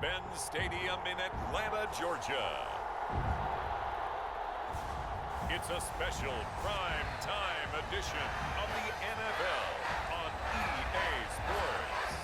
Mercedes-Benz Stadium in Atlanta, Georgia. It's a special prime time edition of the NFL on EA Sports.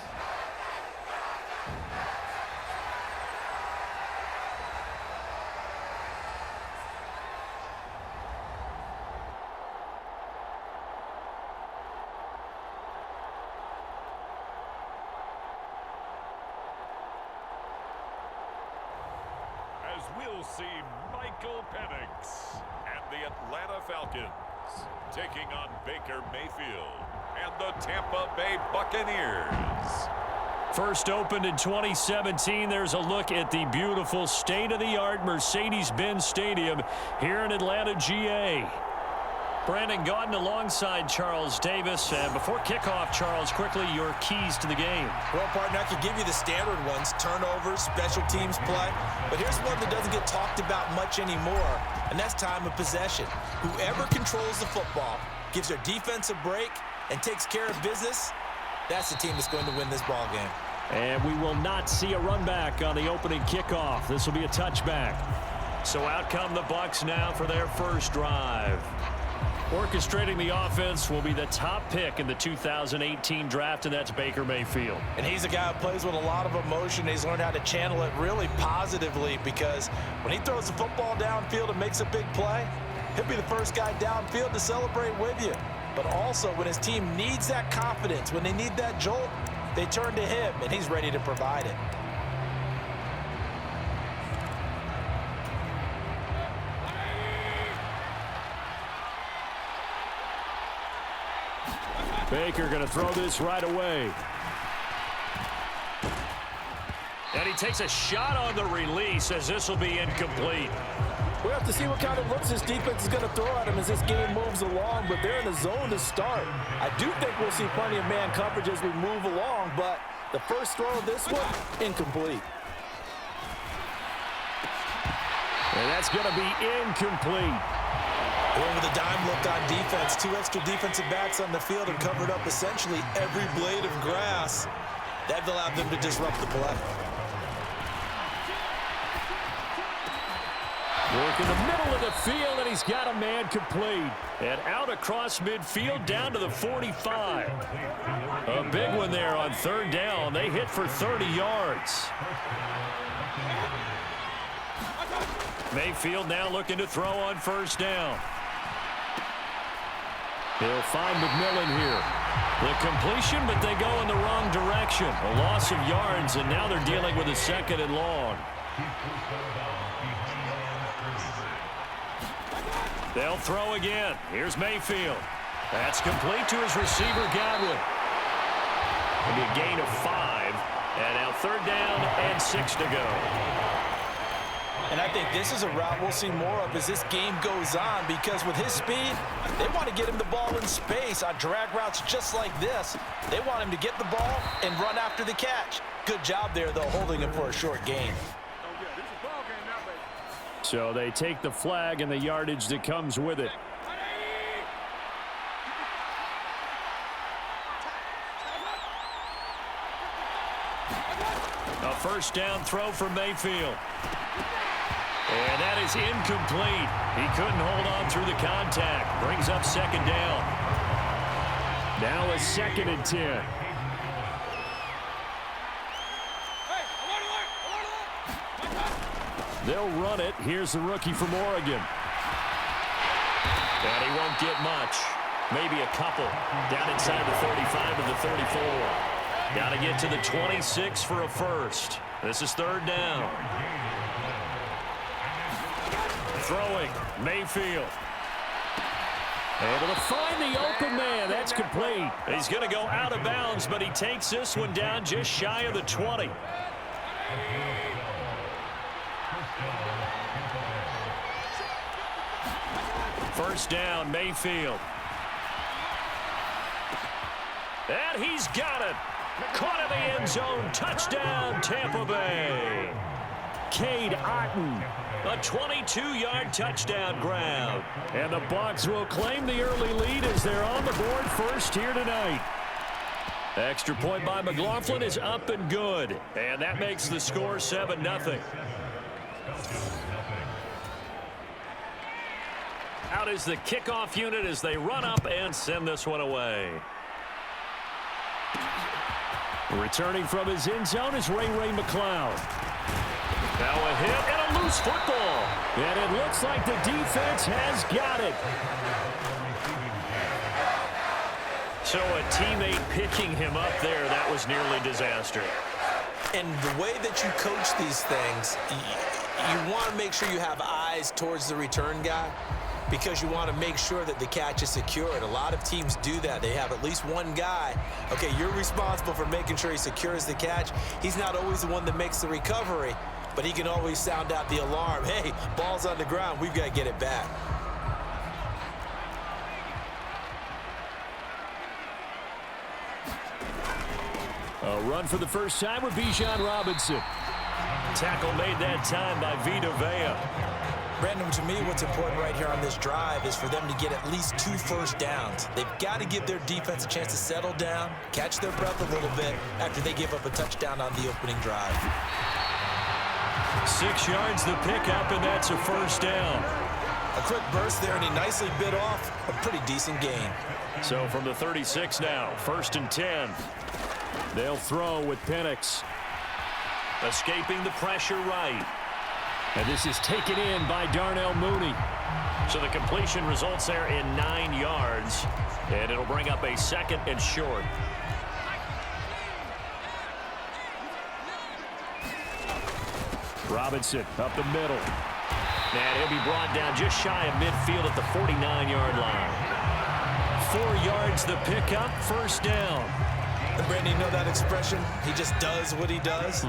As we'll see Michael Penix and the Atlanta Falcons taking on Baker Mayfield and the Tampa Bay Buccaneers. First opened in 2017, there's a look at the beautiful state-of-the-art Mercedes-Benz Stadium here in Atlanta, GA. Brandon Gaudin alongside Charles Davis. And before kickoff, Charles, quickly your keys to the game. Well, partner, I could give you the standard ones, turnovers, special teams play. But here's one that doesn't get talked about much anymore, and that's time of possession. Whoever controls the football, gives their defense a break, and takes care of business, that's the team that's going to win this ball game. And we will not see a run back on the opening kickoff. This will be a touchback. So out come the Bucs now for their first drive. Orchestrating the offense will be the top pick in the 2018 draft, and that's Baker Mayfield. And he's a guy who plays with a lot of emotion. He's learned how to channel it really positively, because when he throws the football downfield and makes a big play, he'll be the first guy downfield to celebrate with you. But also, when his team needs that confidence, when they need that jolt, they turn to him, and he's ready to provide it. Baker going to throw this right away. And he takes a shot on the release as this will be incomplete. We'll have to see what kind of looks this defense is going to throw at him as this game moves along, but they're in the zone to start. I do think we'll see plenty of man coverage as we move along, but the first throw of this one, incomplete. And that's going to be incomplete. Going with a dime look on defense. Two extra defensive backs on the field and covered up essentially every blade of grass. That allowed them to disrupt the play. Work in the middle of the field, and he's got a man complete. And out across midfield down to the 45. A big one there on third down. They hit for 30 yards. Mayfield now looking to throw on first down. He'll find McMillan here. The completion, but they go in the wrong direction. A loss of yards, and now they're dealing with a second and long. They'll throw again. Here's Mayfield. That's complete to his receiver, Godwin. It'll be a gain of 5. And now third down and 6 to go. And I think this is a route we'll see more of as this game goes on, because with his speed, they want to get him the ball in space on drag routes just like this. They want him to get the ball and run after the catch. Good job there, though, holding him for a short gain. So they take the flag and the yardage that comes with it. A first down throw for Mayfield. And that is incomplete. He couldn't hold on through the contact. Brings up second down. Now a 2nd and 10. They'll run it. Here's the rookie from Oregon. And he won't get much. Maybe a couple. Down inside the 35 of the 34. Got to get to the 26 for a first. This is third down. Throwing, Mayfield. Able to find the open man. That's complete. He's going to go out of bounds, but he takes this one down just shy of the 20. First down, Mayfield. And he's got it. Caught in the end zone. Touchdown, Tampa Bay. Cade Otton. A 22-yard touchdown grab. And the Bucs will claim the early lead as they're on the board first here tonight. Extra point by McLaughlin is up and good. And that makes the score 7-0. Out is the kickoff unit as they run up and send this one away. Returning from his end zone is Ray McCloud. Now a hit and a loose football. And it looks like the defense has got it. So a teammate picking him up there, that was nearly disaster. And the way that you coach these things, you want to make sure you have eyes towards the return guy, because you want to make sure that the catch is secured. A lot of teams do that. They have at least one guy. Okay, you're responsible for making sure he secures the catch. He's not always the one that makes the recovery, but he can always sound out the alarm. Hey, ball's on the ground. We've got to get it back. A run for the first time with Bijan Robinson. Tackle made that time by Vita Vea. Brandon, to me, what's important right here on this drive is for them to get at least 2 first downs. They've got to give their defense a chance to settle down, catch their breath a little bit after they give up a touchdown on the opening drive. 6 yards the pickup, and that's a first down. A quick burst there, and he nicely bit off a pretty decent gain. So from the 36 now, 1st and 10. They'll throw with Penix. Escaping the pressure right. And this is taken in by Darnell Mooney. So the completion results there in 9 yards. And it'll bring up a 2nd and short. Robinson up the middle. And he'll be brought down just shy of midfield at the 49-yard line. 4 yards the pickup, first down. And Brandon, you know that expression? He just does what he does.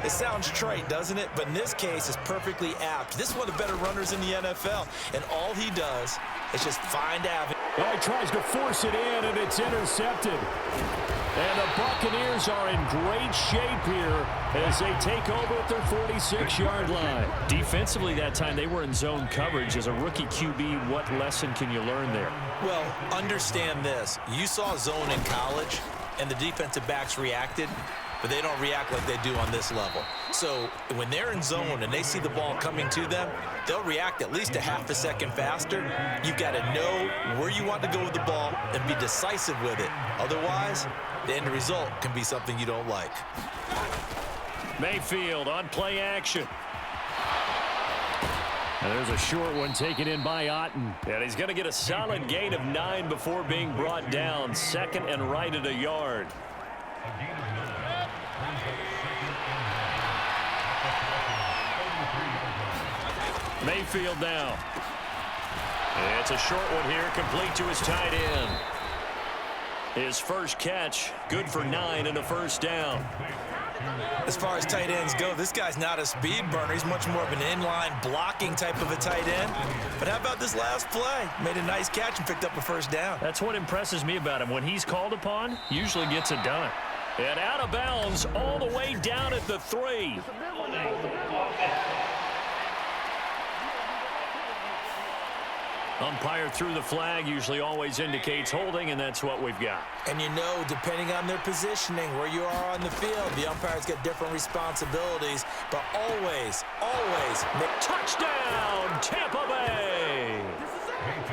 It sounds trite, doesn't it? But in this case, it's perfectly apt. This is one of the better runners in the NFL, and all he does is just find avenue. Well, he tries to force it in, and it's intercepted. And the Buccaneers are in great shape here as they take over at their 46-yard line. Defensively that time, they were in zone coverage. As a rookie QB, what lesson can you learn there? Well, understand this. You saw zone in college, and the defensive backs reacted, but they don't react like they do on this level. So when they're in zone and they see the ball coming to them, they'll react at least a half a second faster. You've got to know where you want to go with the ball and be decisive with it. Otherwise, the end result can be something you don't like. Mayfield on play action. And there's a short one taken in by Otten. And he's going to get a solid gain of 9 before being brought down. 2nd and right at a yard. Mayfield now. It's a short one here, complete to his tight end. His first catch, good for 9 and a first down. As far as tight ends go, this guy's not a speed burner. He's much more of an inline blocking type of a tight end. But how about this last play? Made a nice catch and picked up a first down. That's what impresses me about him. When he's called upon, usually gets it done. And out of bounds all the way down at the 3. Umpire threw the flag, usually always indicates holding, and that's what we've got. And you know, depending on their positioning, where you are on the field, the umpires get different responsibilities, but always, touchdown, Tampa Bay!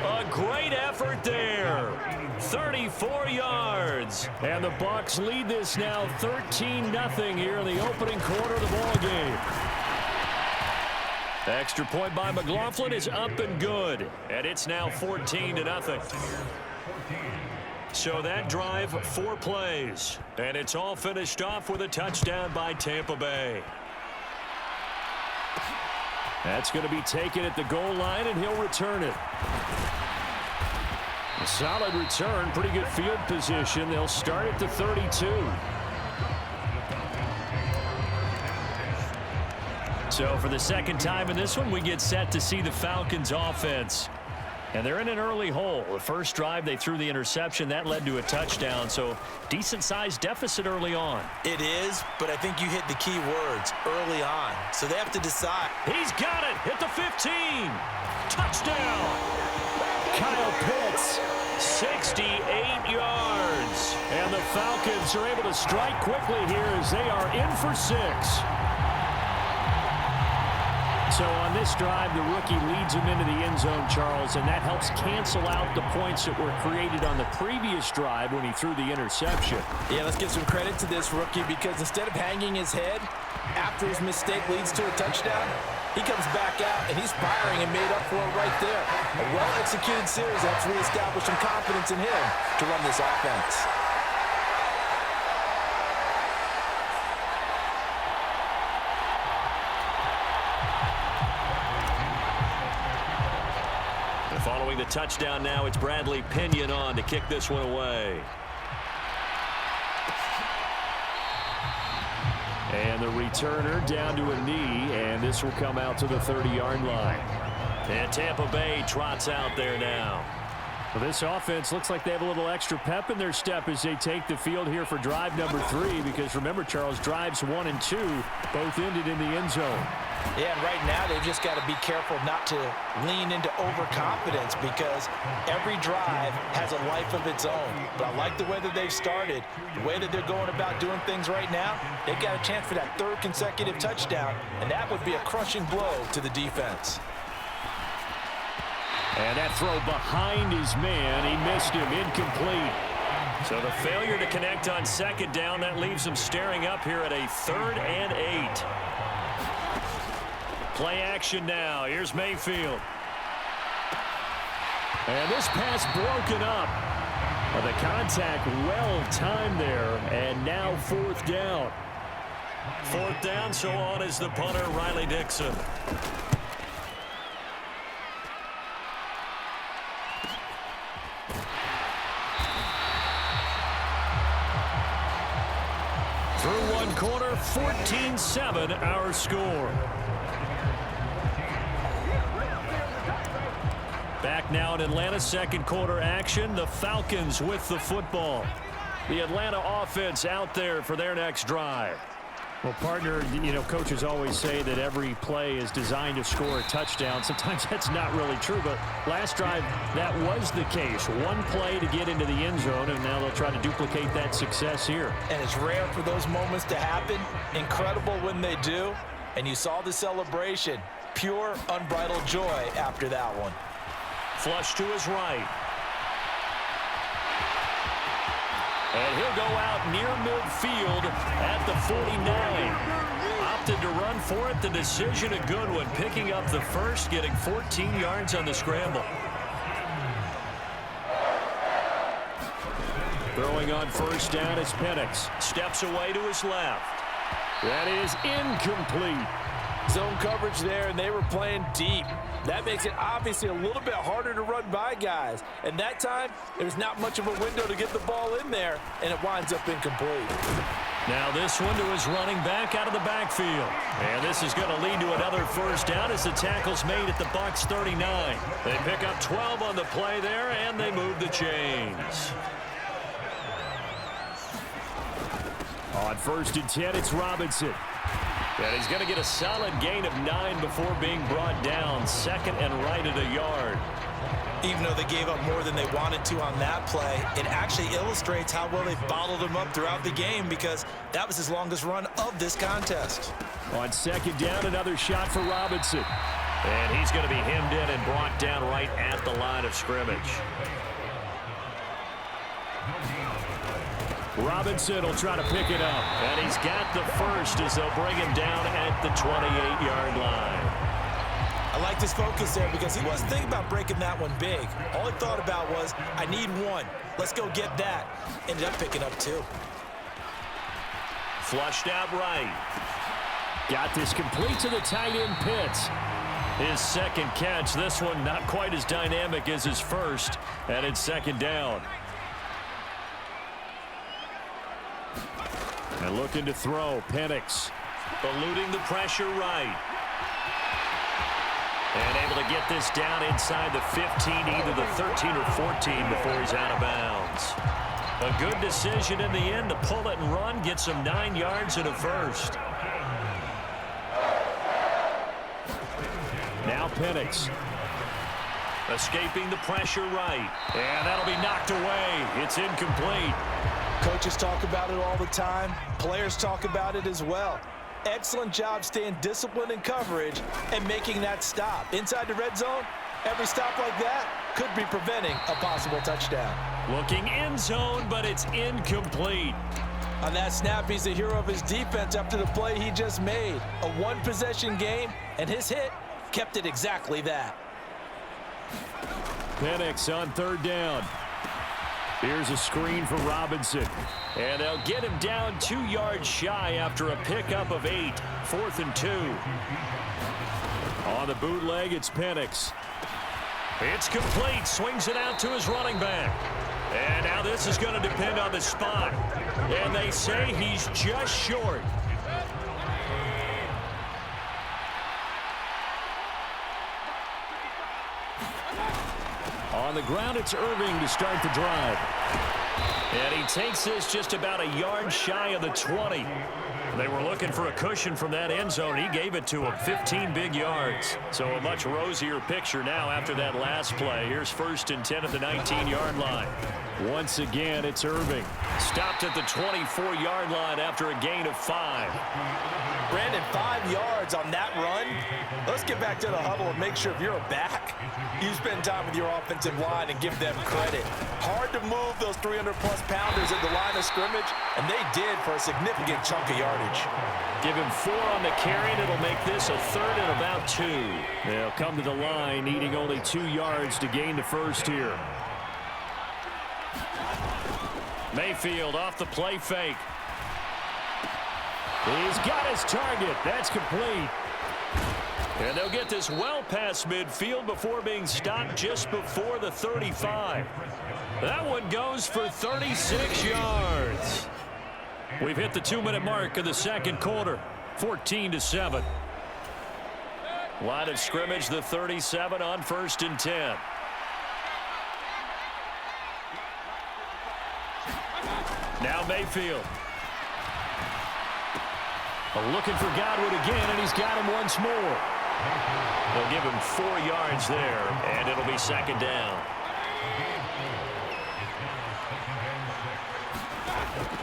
A great effort there. 34 yards. And the Bucs lead this now 13-0 here in the opening quarter of the ballgame. Extra point by McLaughlin is up and good. And it's now 14-0. So that drive, 4 plays. And it's all finished off with a touchdown by Tampa Bay. That's going to be taken at the goal line, and he'll return it. A solid return, pretty good field position. They'll start at the 32. So for the second time in this one, we get set to see the Falcons offense. And they're in an early hole. The first drive, they threw the interception. That led to a touchdown, so decent-sized deficit early on. It is, but I think you hit the key words, early on. So they have to decide. He's got it at the 15. Touchdown. Kyle Pitts, 68 yards. And the Falcons are able to strike quickly here as they are in for 6. So on this drive, the rookie leads him into the end zone, Charles, and that helps cancel out the points that were created on the previous drive when he threw the interception. Yeah, let's give some credit to this rookie because instead of hanging his head after his mistake leads to a touchdown, he comes back out and he's firing and made up for it right there. A well-executed series helps reestablish some confidence in him to run this offense. Following the touchdown now, it's Bradley Pinion on to kick this one away. And the returner down to a knee, and this will come out to the 30-yard line. And Tampa Bay trots out there now. Well, this offense looks like they have a little extra pep in their step as they take the field here for drive number 3, because remember, Charles, drives 1 and 2 both ended in the end zone. Yeah, and right now they've just got to be careful not to lean into overconfidence because every drive has a life of its own. But I like the way that they've started, the way that they're going about doing things right now. They've got a chance for that 3rd consecutive touchdown, and that would be a crushing blow to the defense. And that throw behind his man, he missed him, incomplete. So the failure to connect on 2nd down, that leaves him staring up here at a 3rd and 8. Play action now. Here's Mayfield. And this pass broken up. Well, the contact well timed there, and now 4th down. 4th down, so on is the punter, Riley Dixon. Through one quarter, 14-7 our score. Back now in Atlanta, 2nd quarter action. The Falcons with the football. The Atlanta offense out there for their next drive. Well, partner, you know, coaches always say that every play is designed to score a touchdown. Sometimes that's not really true, but last drive, that was the case. One play to get into the end zone, and now they'll try to duplicate that success here. And it's rare for those moments to happen. Incredible when they do. And you saw the celebration. Pure, unbridled joy after that one. Flush to his right. And he'll go out near midfield at the 49. Opted to run for it. The decision a good one. Picking up the first, getting 14 yards on the scramble. Throwing on 1st down is Penix. Steps away to his left. That is incomplete. Zone coverage there, and they were playing deep. That makes it obviously a little bit harder to run by guys. And that time, there's not much of a window to get the ball in there, and it winds up incomplete. Now this one to his running back out of the backfield. And this is going to lead to another 1st down as the tackle's made at the Bucs 39. They pick up 12 on the play there, and they move the chains. On 1st and 10, it's Robinson. And he's going to get a solid gain of 9 before being brought down. 2nd and right at a yard. Even though they gave up more than they wanted to on that play, it actually illustrates how well they've bottled him up throughout the game because that was his longest run of this contest. On 2nd down, another shot for Robinson. And he's going to be hemmed in and brought down right at the line of scrimmage. Robinson will try to pick it up. And he's got the first as they'll bring him down at the 28-yard line. I like this focus there because he wasn't thinking about breaking that one big. All he thought about was, I need 1. Let's go get that. Ended up picking up 2. Flushed out right. Got this complete to the tight end Pitts. His 2nd catch. This one not quite as dynamic as his first. And it's 2nd down. And looking to throw, Penix. Eluding the pressure right. And able to get this down inside the 15, either the 13 or 14 before he's out of bounds. A good decision in the end to pull it and run, get some 9 yards and a first. Now Penix. Escaping the pressure right. And that'll be knocked away. It's incomplete. Coaches talk about it all the time. Players talk about it as well. Excellent job staying disciplined in coverage and making that stop. Inside the red zone, every stop like that could be preventing a possible touchdown. Looking end zone, but it's incomplete. On that snap, he's the hero of his defense after the play he just made. A one-possession game, and his hit kept it exactly that. Penix on third down. Here's a screen for Robinson. And they'll get him down 2 yards shy after a pickup of 8. 4th and 2. On the bootleg, it's Penix. It's complete. Swings it out to his running back. And now this is going to depend on the spot. And they say he's just short. On the ground, it's Irving to start the drive. And he takes this just about a yard shy of the 20. They were looking for a cushion from that end zone. He gave it to him, 15 big yards. So a much rosier picture now after that last play. Here's 1st and 10 at the 19-yard line. Once again, it's Irving. Stopped at the 24-yard line after a gain of 5. Brandon, 5 yards on that run. Let's get back to the huddle and make sure if you're a back, you spend time with your offensive line and give them credit. Hard to move those 300-plus pounders at the line of scrimmage, and they did for a significant chunk of yardage. Give him 4 on the carry, and it'll make this a 3rd and about 2. They'll come to the line, needing only 2 yards to gain the first here. Mayfield off the play fake. He's got his target. That's complete. And they'll get this well past midfield before being stopped just before the 35. That one goes for 36 yards. We've hit the 2-minute mark of the second quarter. 14-7. Line of scrimmage, the 37 on 1st and 10. Now Mayfield. Looking for Godwin again, and he's got him once more. They'll give him 4 yards there, and it'll be 2nd down.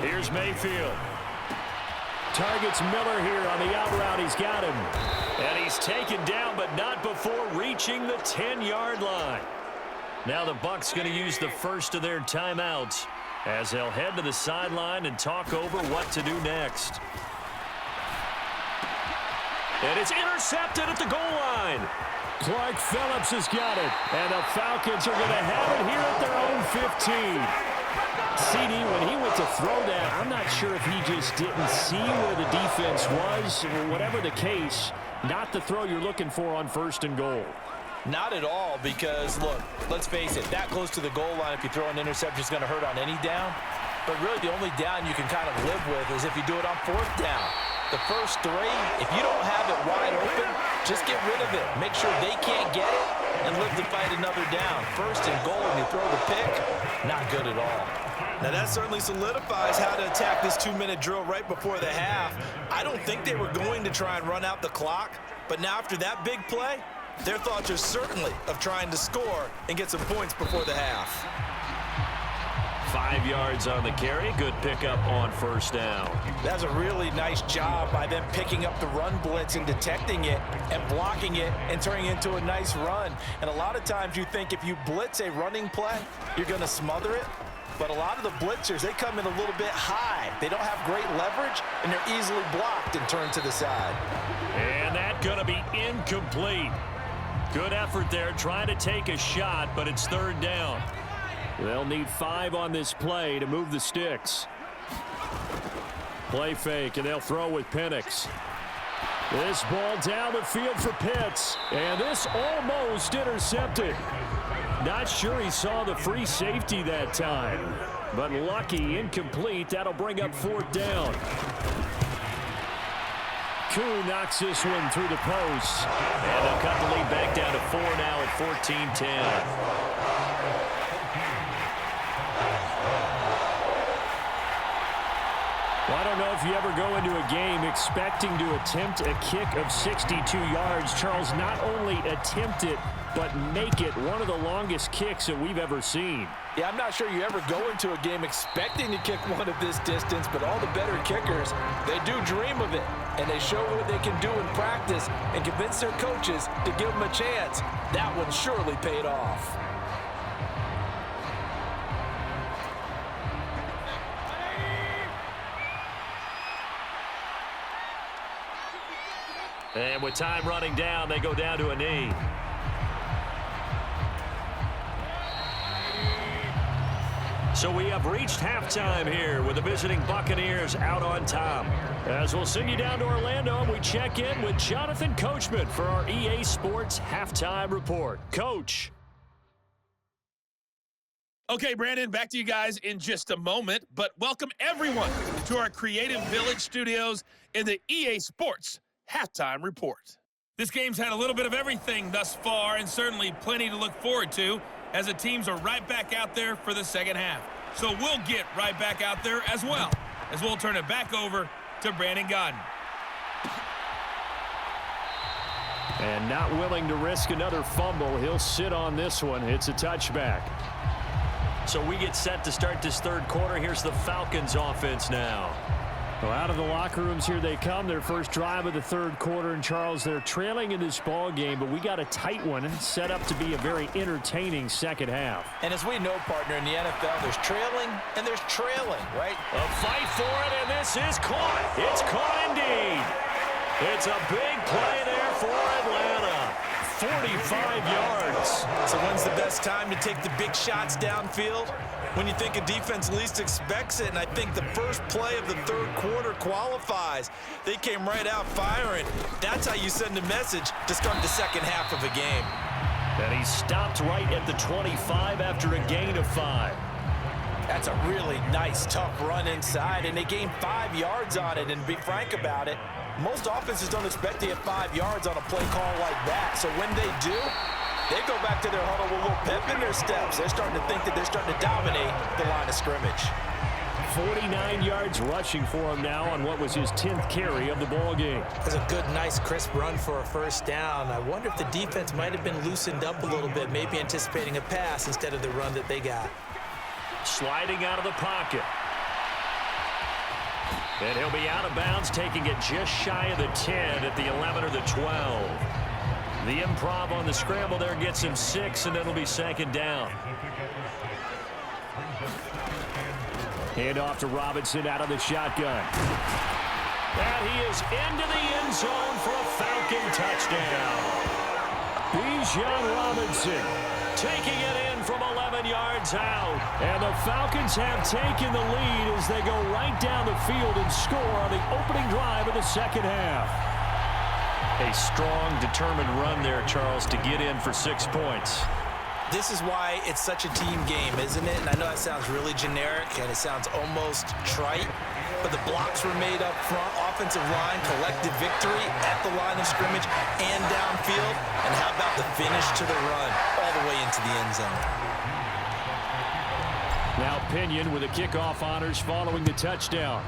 Here's Mayfield. Targets Miller here on the out route. He's got him. And he's taken down, but not before reaching the 10-yard line. Now the Bucs going to use the first of their timeouts as they'll head to the sideline and talk over what to do next. And it's intercepted at the goal line. Clark Phillips has got it. And the Falcons are going to have it here at their own 15. CD, when he went to throw that, I'm not sure if he just didn't see where the defense was. Whatever the case, not the throw you're looking for on 1st and goal. Not at all, because, look, let's face it, that close to the goal line, if you throw an interception, is going to hurt on any down. But really, the only down you can kind of live with is if you do it on 4th down. The first 3, if you don't have it wide open, just get rid of it. Make sure they can't get it and live to fight another down. 1st and goal, and you throw the pick, not good at all. Now, that certainly solidifies how to attack this 2-minute drill right before the half. I don't think they were going to try and run out the clock, but now after that big play, their thoughts are certainly of trying to score and get some points before the half. 5 yards on the carry. Good pickup on 1st down. That's a really nice job by them picking up the run blitz and detecting it and blocking it and turning it into a nice run. And a lot of times you think if you blitz a running play, you're going to smother it. But a lot of the blitzers, they come in a little bit high. They don't have great leverage, and they're easily blocked and turned to the side. And that's going to be incomplete. Good effort there, trying to take a shot, but it's 3rd down. They'll need 5 on this play to move the sticks. Play fake, and they'll throw with Penix. This ball down the field for Pitts, and this almost intercepted. Not sure he saw the free safety that time, but lucky, incomplete. That'll bring up 4th down. Koo knocks this one through the post. And they'll cut the lead back down to 4 now at 14-10. Well, I don't know if you ever go into a game expecting to attempt a kick of 62 yards. Charles, not only attempt it, but make it one of the longest kicks that we've ever seen. Yeah, I'm not sure you ever go into a game expecting to kick one of this distance, but all the better kickers, they do dream of it. And they show what they can do in practice and convince their coaches to give them a chance. That one surely paid off. And with time running down, they go down to a knee. So we have reached halftime here with the visiting Buccaneers out on top. As we'll send you down to Orlando, and we check in with Jonathan Coachman for our EA Sports Halftime Report. Coach. Okay, Brandon, back to you guys in just a moment, but welcome everyone to our Creative Village studios in the EA Sports Halftime Report. This game's had a little bit of everything thus far, and certainly plenty to look forward to, as the teams are right back out there for the second half. So we'll get right back out there as well, as we'll turn it back over to Brandon Godden. And not willing to risk another fumble, he'll sit on this one. It's a touchback. So we get set to start this third quarter. Here's the Falcons offense now. Well, out of the locker rooms here they come. Their first drive of the third quarter. And, Charles, they're trailing in this ball game, but we got a tight one set up to be a very entertaining second half. And as we know, partner, in the NFL, there's trailing and there's trailing, right? A fight for it, and this is caught. It's caught indeed. It's a big play there for Atlanta. 45 yards. So when's the best time to take the big shots downfield? When you think a defense least expects it, and I think the first play of the third quarter qualifies. They came right out firing. That's how you send a message to start the second half of a game. And he stopped right at the 25 after a gain of 5. That's a really nice, tough run inside, and they gained 5 yards on it. And to be frank about it, most offenses don't expect to get 5 yards on a play call like that. So when they do, they go back to their huddle with a little pep in their steps. They're starting to think that they're starting to dominate the line of scrimmage. 49 yards rushing for him now on what was his 10th carry of the ball game. That's a good, nice, crisp run for a first down. I wonder if the defense might have been loosened up a little bit, maybe anticipating a pass instead of the run that they got. Sliding out of the pocket. And he'll be out of bounds, taking it just shy of the 10 at the 11 or the 12. The improv on the scramble there gets him 6, and it'll be second down. Hand off to Robinson out of the shotgun. And he is into the end zone for a Falcon touchdown. Bijan Robinson taking it in from 11 yards out. And the Falcons have taken the lead as they go right down the field and score on the opening drive of the second half. A strong, determined run there, Charles, to get in for 6 points. This is why it's such a team game, isn't it? And I know that sounds really generic and it sounds almost trite, but the blocks were made up front, offensive line, collective victory at the line of scrimmage and downfield. And how about the finish to the run all the way into the end zone? Now Pinion with the kickoff honors following the touchdown.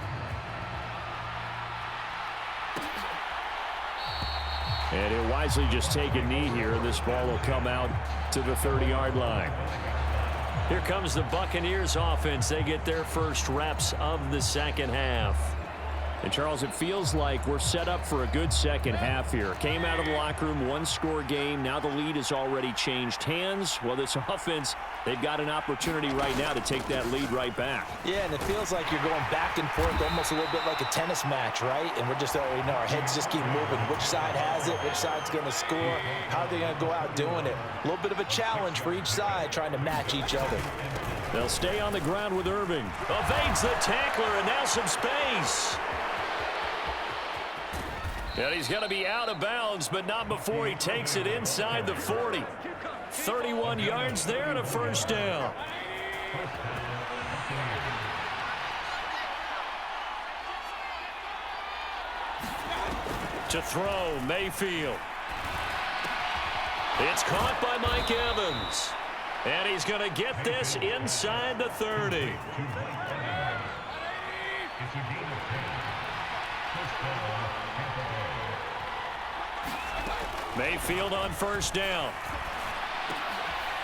And he'll wisely just take a knee here. This ball will come out to the 30-yard line. Here comes the Buccaneers offense. They get their first reps of the second half. And, Charles, it feels like we're set up for a good second half here. Came out of the locker room, one-score game. Now the lead has already changed hands. Well, this offense, they've got an opportunity right now to take that lead right back. Yeah, and it feels like you're going back and forth almost a little bit like a tennis match, right? And we're just already know our heads just keep moving. Which side has it? Which side's going to score? How are they going to go out doing it? A little bit of a challenge for each side trying to match each other. They'll stay on the ground with Irving. Evades the tackler, and now some space. And he's going to be out of bounds, but not before he takes it inside the 40. 31 yards there and a first down. To throw, Mayfield. It's caught by Mike Evans. And he's going to get this inside the 30. Mayfield on first down.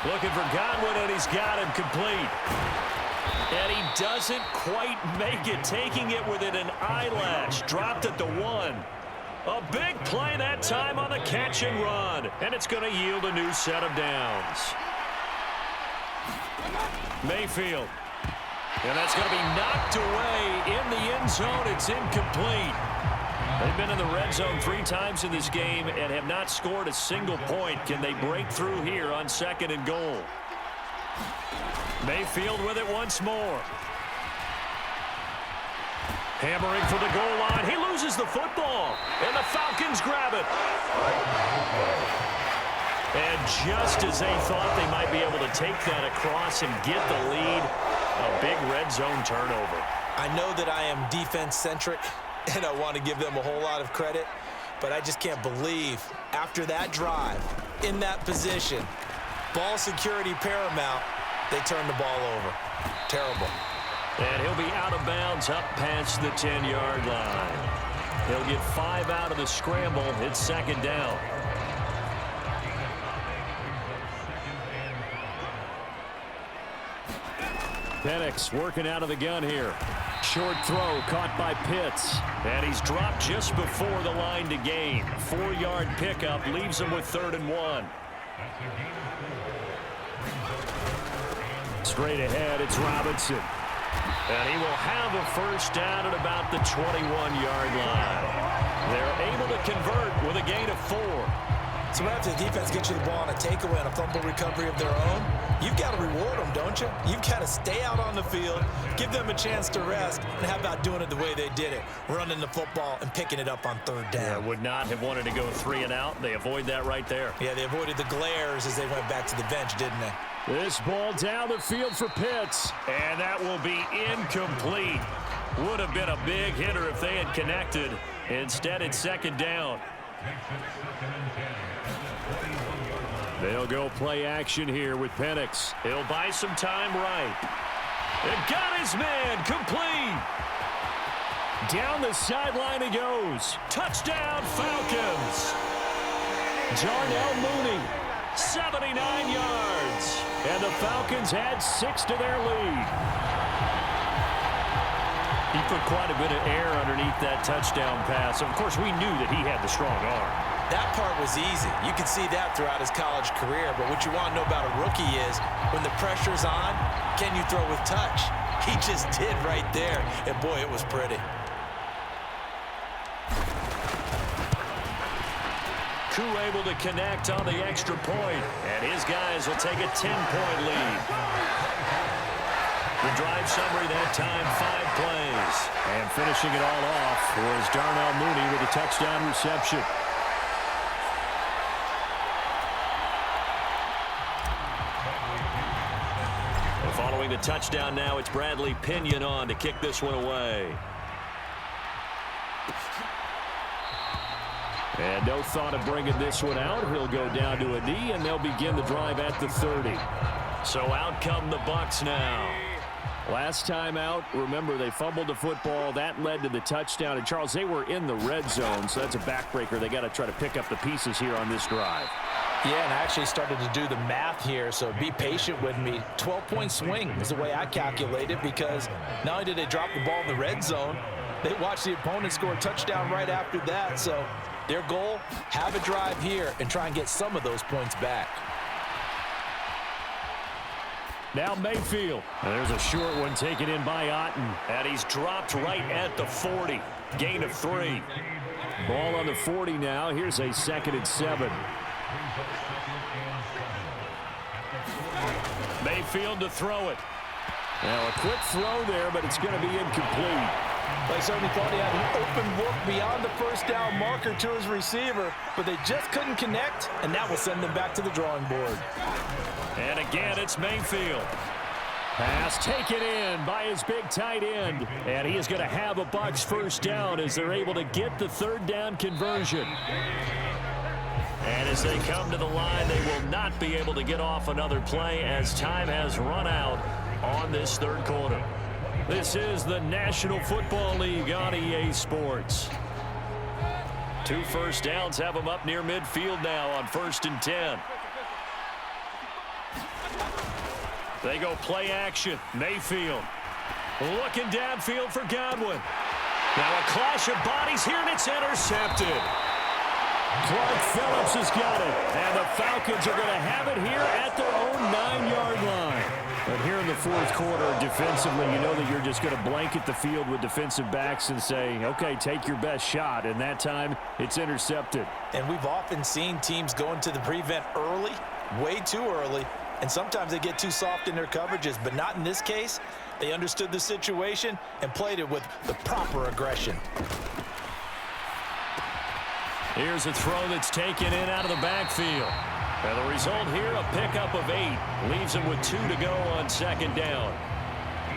Looking for Godwin, and he's got him complete. And he doesn't quite make it, taking it within an eyelash. Dropped at the 1. A big play that time on the catch and run. And it's going to yield a new set of downs. Mayfield. And that's going to be knocked away in the end zone. It's incomplete. They've been in the red zone 3 times in this game and have not scored a single point. Can they break through here on 2nd and goal? Mayfield with it once more. Hammering for the goal line. He loses the football. And the Falcons grab it. And just as they thought they might be able to take that across and get the lead, a big red zone turnover. I know that I am defense-centric, and I want to give them a whole lot of credit, but I just can't believe after that drive, in that position, ball security paramount, they turn the ball over. Terrible. And he'll be out of bounds up past the 10-yard line. He'll get 5 out of the scramble. It's 2nd down. Penix working out of the gun here. Short throw caught by Pitts. And he's dropped just before the line to gain. 4-yard pickup leaves him with 3rd and 1. Straight ahead, it's Robinson. And he will have a first down at about the 21-yard line. They're able to convert with a gain of 4. So after the defense gets you the ball on a takeaway and a fumble recovery of their own, you've got to reward them, don't you? You've got to stay out on the field, give them a chance to rest, and how about doing it the way they did it, running the football and picking it up on 3rd down. Yeah, would not have wanted to go 3 and out. They avoid that right there. Yeah, they avoided the glares as they went back to the bench, didn't they? This ball down the field for Pitts. And that will be incomplete. Would have been a big hitter if they had connected. Instead, it's 2nd down. They'll go play action here with Penix. He'll buy some time right. And got his man complete. Down the sideline he goes. Touchdown, Falcons. Darnell Mooney, 79 yards. And the Falcons add 6 to their lead. He put quite a bit of air underneath that touchdown pass. Of course, we knew that he had the strong arm. That part was easy. You can see that throughout his college career. But what you want to know about a rookie is when the pressure's on, can you throw with touch? He just did right there. And, boy, it was pretty. Koo able to connect on the extra point. And his guys will take a 10-point lead. The drive summary that time, 5 plays. And finishing it all off was Darnell Mooney with a touchdown reception. Following the touchdown now, it's Bradley Pinion on to kick this one away. And no thought of bringing this one out. He'll go down to a knee, and they'll begin the drive at the 30. So out come the Bucs now. Last time out, remember, they fumbled the football. That led to the touchdown. And, Charles, they were in the red zone, so that's a backbreaker. They got to try to pick up the pieces here on this drive. Yeah, and I actually started to do the math here, so be patient with me. 12-point swing is the way I calculate it, because not only did they drop the ball in the red zone, they watched the opponent score a touchdown right after that. So their goal, have a drive here and try and get some of those points back. Now Mayfield. And there's a short one taken in by Otten. And he's dropped right at the 40. Gain of 3. Ball on the 40 now. Here's a 2nd and 7. Mayfield to throw it. Now a quick throw there, but it's going to be incomplete. They certainly thought he had an open look beyond the first down marker to his receiver, but they just couldn't connect, and that will send them back to the drawing board. And again, it's Mayfield. Pass taken in by his big tight end. And he is going to have a Bucs first down as they're able to get the third down conversion. And as they come to the line, they will not be able to get off another play as time has run out on this third quarter. This is the National Football League on EA Sports. 2 first downs have them up near midfield now on 1st and 10. They go play action. Mayfield looking downfield for Godwin. Now a clash of bodies here, and it's intercepted. Clark Phillips has got it, and the Falcons are going to have it here at their own 9-yard line. But here in the fourth quarter, defensively, you know that you're just going to blanket the field with defensive backs and say, okay, take your best shot. And that time, it's intercepted. And we've often seen teams go into the prevent early, way too early, and sometimes they get too soft in their coverages, but not in this case. They understood the situation and played it with the proper aggression. Here's a throw that's taken in out of the backfield. And the result here, a pickup of 8. Leaves him with 2 to go on 2nd down.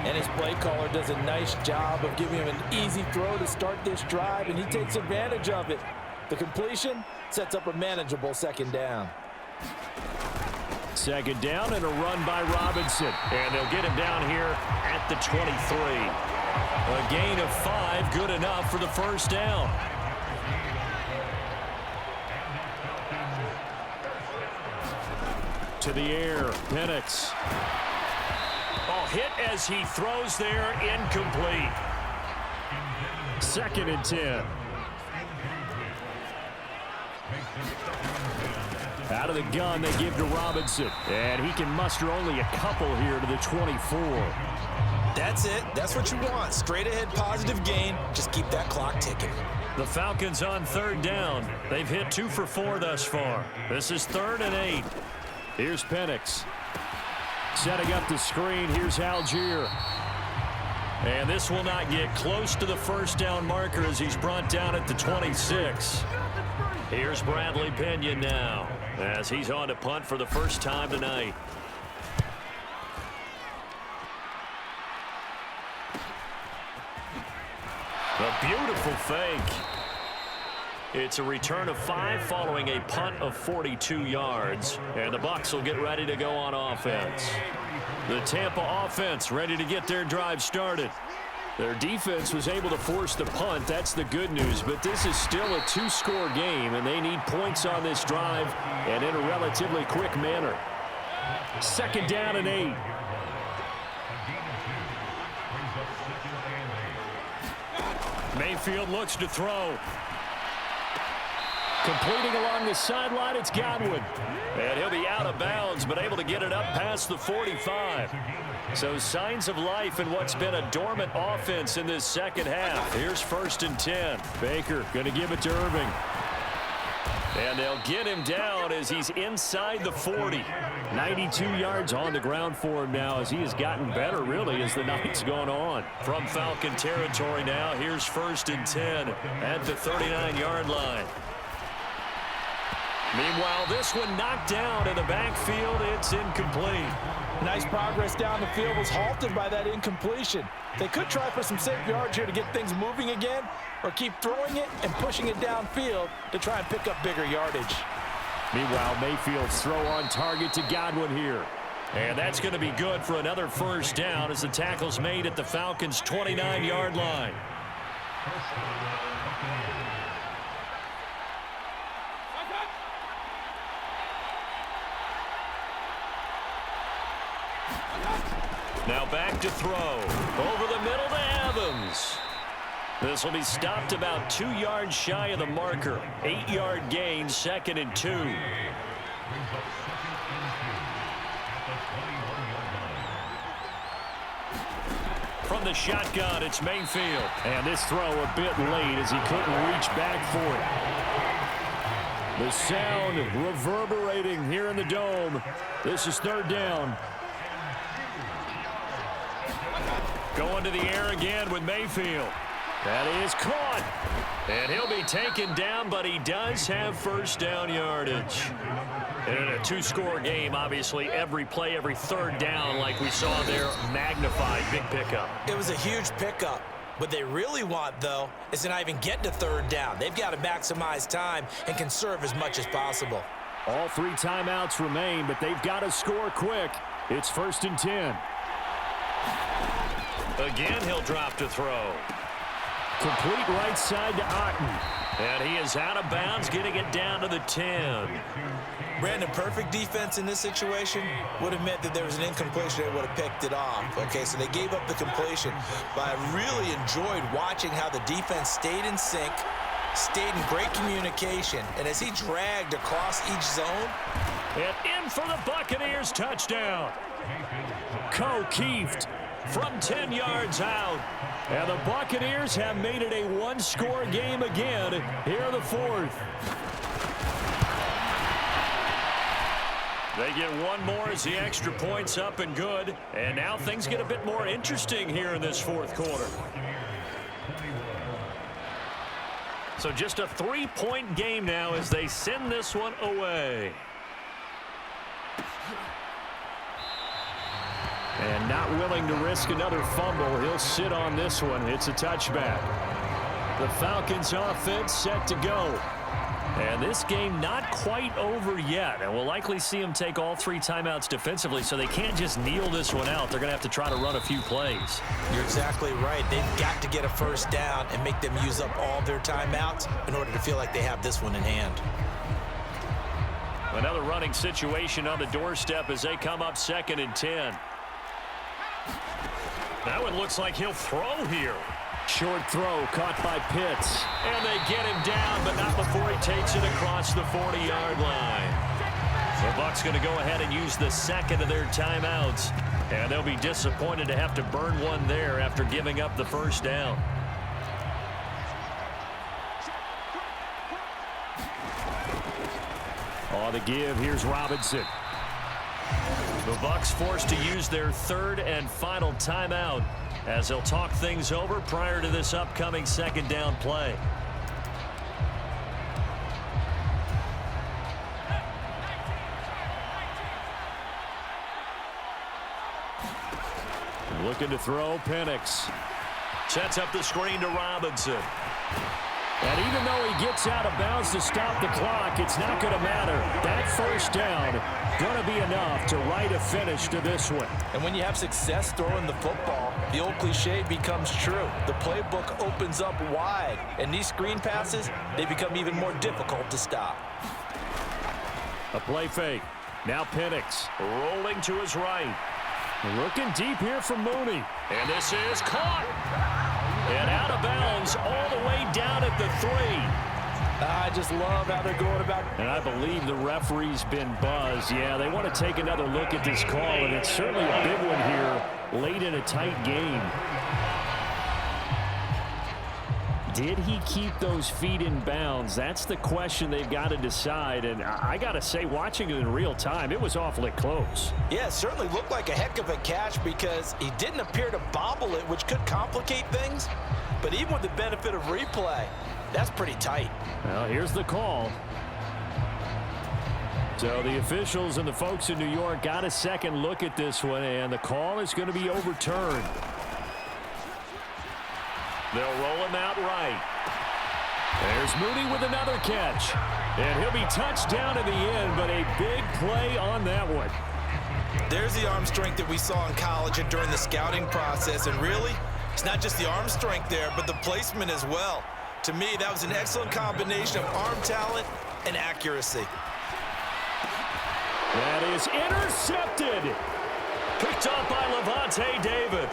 And his play caller does a nice job of giving him an easy throw to start this drive, and he takes advantage of it. The completion sets up a manageable 2nd down. 2nd down and a run by Robinson. And they'll get him down here at the 23. A gain of 5, good enough for the first down. To the air, Penix. Oh, hit as he throws there, incomplete. 2nd and 10. Out of the gun, they give to Robinson. And he can muster only a couple here to the 24. That's it. That's what you want. Straight ahead positive gain. Just keep that clock ticking. The Falcons on 3rd down. They've hit 2 for 4 thus far. This is 3rd and 8. Here's Penix. Setting up the screen. Here's Algier. And this will not get close to the first down marker as he's brought down at the 26. Here's Bradley Pinion now as he's on to punt for the first time tonight. A beautiful fake. It's a return of 5 following a punt of 42 yards. And the Bucs will get ready to go on offense. The Tampa offense ready to get their drive started. Their defense was able to force the punt. That's the good news. But this is still a 2-score game, and they need points on this drive and in a relatively quick manner. 2nd down and 8. Mayfield looks to throw. Completing along the sideline, it's Godwin. And he'll be out of bounds, but able to get it up past the 45. So signs of life in what's been a dormant offense in this second half. Here's 1st and 10. Baker going to give it to Irving. And they'll get him down as he's inside the 40. 92 yards on the ground for him now as he has gotten better, really, as the night's gone on. From Falcon territory now, here's 1st and 10 at the 39-yard line. Meanwhile, this one knocked down in the backfield. It's incomplete. Nice progress down the field was halted by that incompletion. They could try for some safe yards here to get things moving again, or keep throwing it and pushing it downfield to try and pick up bigger yardage. Meanwhile, Mayfield's throw on target to Godwin here. And that's going to be good for another first down as the tackle's made at the Falcons' 29-yard line. Now back to throw. Over the middle to Evans. This will be stopped about 2 yards shy of the marker. 8-yard gain, 2nd and 2. From the shotgun, it's Mayfield. And this throw a bit late as he couldn't reach back for it. The sound reverberating here in the dome. This is 3rd down. Going to the air again with Mayfield. That is caught. And he'll be taken down, but he does have first down yardage. And in a two-score game, obviously, every play, every third down, like we saw there, magnified. Big pickup. It was a huge pickup. What they really want, though, is to not even get to third down. They've got to maximize time and conserve as much as possible. All 3 timeouts remain, but they've got to score quick. It's 1st and 10. Again, he'll drop to throw. Complete right side to Otten. And he is out of bounds, getting it down to the 10. Brandon, perfect defense in this situation would have meant that there was an incompletion. They would have picked it off. Okay, so they gave up the completion. But I really enjoyed watching how the defense stayed in sync, stayed in great communication, and as he dragged across each zone. And in for the Buccaneers touchdown. Keeft from 10 yards out. And the Buccaneers have made it a one-score game again here in the 4th. They get one more as the extra point's up and good. And now things get a bit more interesting here in this 4th quarter. So just a 3-point game now as they send this one away. And not willing to risk another fumble. He'll sit on this one. It's a touchback. The Falcons offense set to go. And this game not quite over yet. And we'll likely see them take all 3 timeouts defensively, so they can't just kneel this one out. They're going to have to try to run a few plays. You're exactly right. They've got to get a first down and make them use up all their timeouts in order to feel like they have this one in hand. Another running situation on the doorstep as they come up 2nd and 10. That one looks like he'll throw here. Short throw caught by Pitts. And they get him down, but not before he takes it across the 40-yard line. The Bucs going to go ahead and use the 2nd of their timeouts. And they'll be disappointed to have to burn one there after giving up the first down. On the give, here's Robinson. The Bucs forced to use their 3rd and final timeout as they'll talk things over prior to this upcoming 2nd down play. Looking to throw, Penix. Sets up the screen to Robinson. And even though he gets out of bounds to stop the clock, it's not going to matter. That first down going to be enough to write a finish to this one. And when you have success throwing the football, the old cliche becomes true. The playbook opens up wide, and these screen passes, they become even more difficult to stop. A play fake. Now Penix rolling to his right. Looking deep here from Mooney. And this is caught. And out of bounds all the way down at the 3. I just love how they're going about. And I believe the referee's been buzzed. Yeah, they want to take another look at this call, and it's certainly a big one here late in a tight game. Did he keep those feet in bounds? That's the question they've got to decide. And I got to say, watching it in real time, it was awfully close. Yeah, it certainly looked like a heck of a catch because he didn't appear to bobble it, which could complicate things. But even with the benefit of replay, that's pretty tight. Well, here's the call. So the officials and the folks in New York got a second look at this one, and the call is going to be overturned. They'll roll him out right. There's Mooney with another catch. And he'll be touched down in the end, but a big play on that one. There's the arm strength that we saw in college and during the scouting process. And really, it's not just the arm strength there, but the placement as well. To me, that was an excellent combination of arm talent and accuracy. That is intercepted. Picked up by Levante David.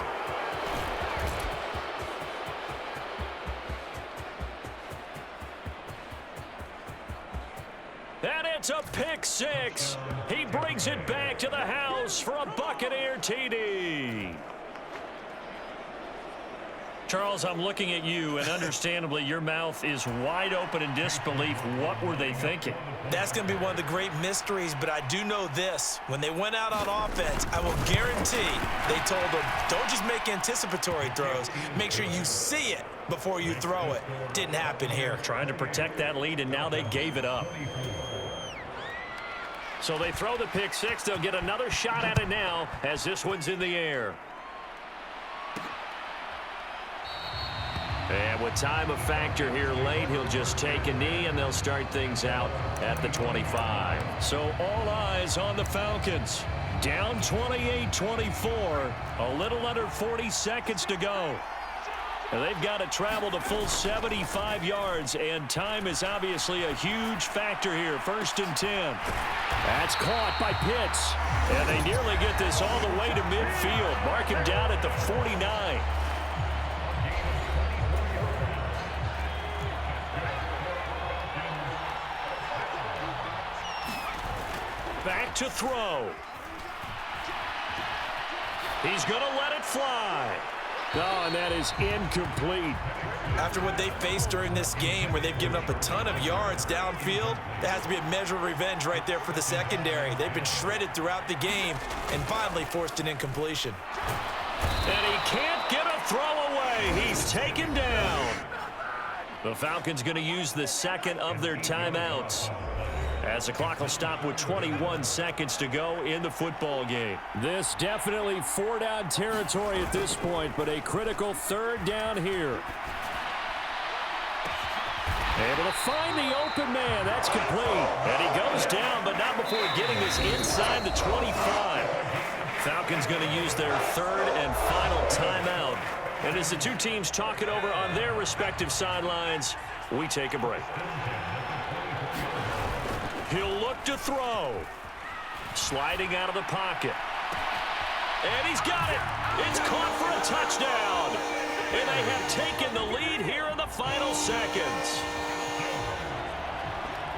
And it's a pick six. He brings it back to the house for a Buccaneer TD. Charles, I'm looking at you, and understandably, your mouth is wide open in disbelief. What were they thinking? That's going to be one of the great mysteries, but I do know this. When they went out on offense, I will guarantee they told them, don't just make anticipatory throws. Make sure you see it before you throw it. Didn't happen here. Trying to protect that lead, and now they gave it up. So they throw the pick six. They'll get another shot at it now as this one's in the air. And with time a factor here late, he'll just take a knee, and they'll start things out at the 25. So all eyes on the Falcons. Down 28-24, a little under 40 seconds to go. And they've got to travel the full 75 yards, and time is obviously a huge factor here. 1st and 10. That's caught by Pitts. And they nearly get this all the way to midfield. Mark him down at the 49. Back to throw. He's going to let it fly. Oh, and that is incomplete. After what they faced during this game where they've given up a ton of yards downfield, there has to be a measure of revenge right there for the secondary. They've been shredded throughout the game and finally forced an incompletion. And he can't get a throw away. He's taken down. The Falcons going to use the second of their timeouts, as the clock will stop with 21 seconds to go in the football game. This definitely 4-down territory at this point, but a critical 3rd down here. Able to find the open man. That's complete. And he goes down, but not before getting this inside the 25. Falcons going to use their 3rd and final timeout. And as the two teams talk it over on their respective sidelines, we take a break. He'll look to throw. Sliding out of the pocket. And he's got it. It's caught for a touchdown. And they have taken the lead here in the final seconds.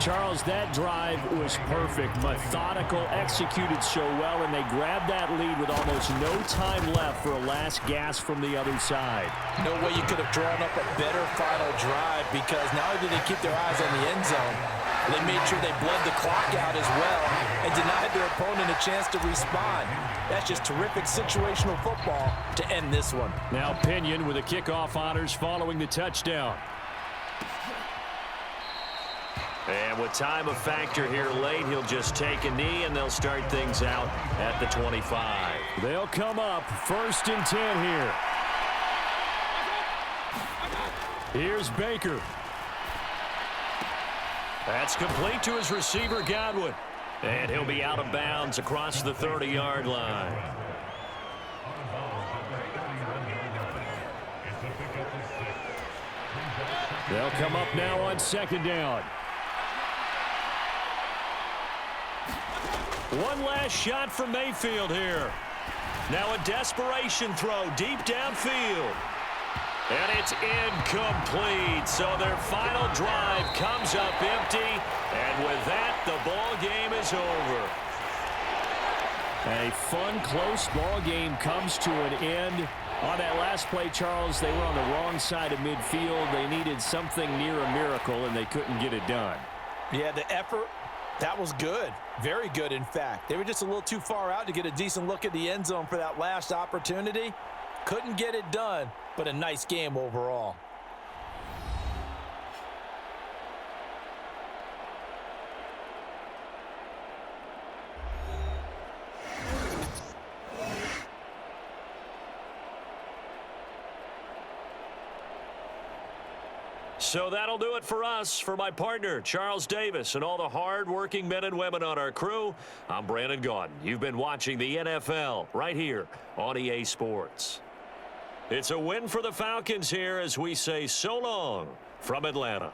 Charles, that drive was perfect. Methodical, executed so well, and they grabbed that lead with almost no time left for a last gasp from the other side. No way you could have drawn up a better final drive, because not only did they keep their eyes on the end zone, they made sure they bled the clock out as well and denied their opponent a chance to respond. That's just terrific situational football to end this one. Now Pinion with the kickoff honors following the touchdown. And with time a factor here late, he'll just take a knee, and they'll start things out at the 25. They'll come up 1st and 10 here. Here's Baker. That's complete to his receiver, Godwin. And he'll be out of bounds across the 30-yard line. They'll come up now on 2nd down. One last shot for Mayfield here. Now a desperation throw deep downfield. And it's incomplete. So their final drive comes up empty. And with that, the ball game is over. A fun, close ball game comes to an end. On that last play, Charles, they were on the wrong side of midfield. They needed something near a miracle, and they couldn't get it done. Yeah, the effort, that was good. Very good, in fact. They were just a little too far out to get a decent look at the end zone for that last opportunity. Couldn't get it done, but a nice game overall. So that'll do it for us. For my partner, Charles Davis, and all the hard-working men and women on our crew, I'm Brandon Gaudin. You've been watching the NFL right here on EA Sports. It's a win for the Falcons here as we say so long from Atlanta.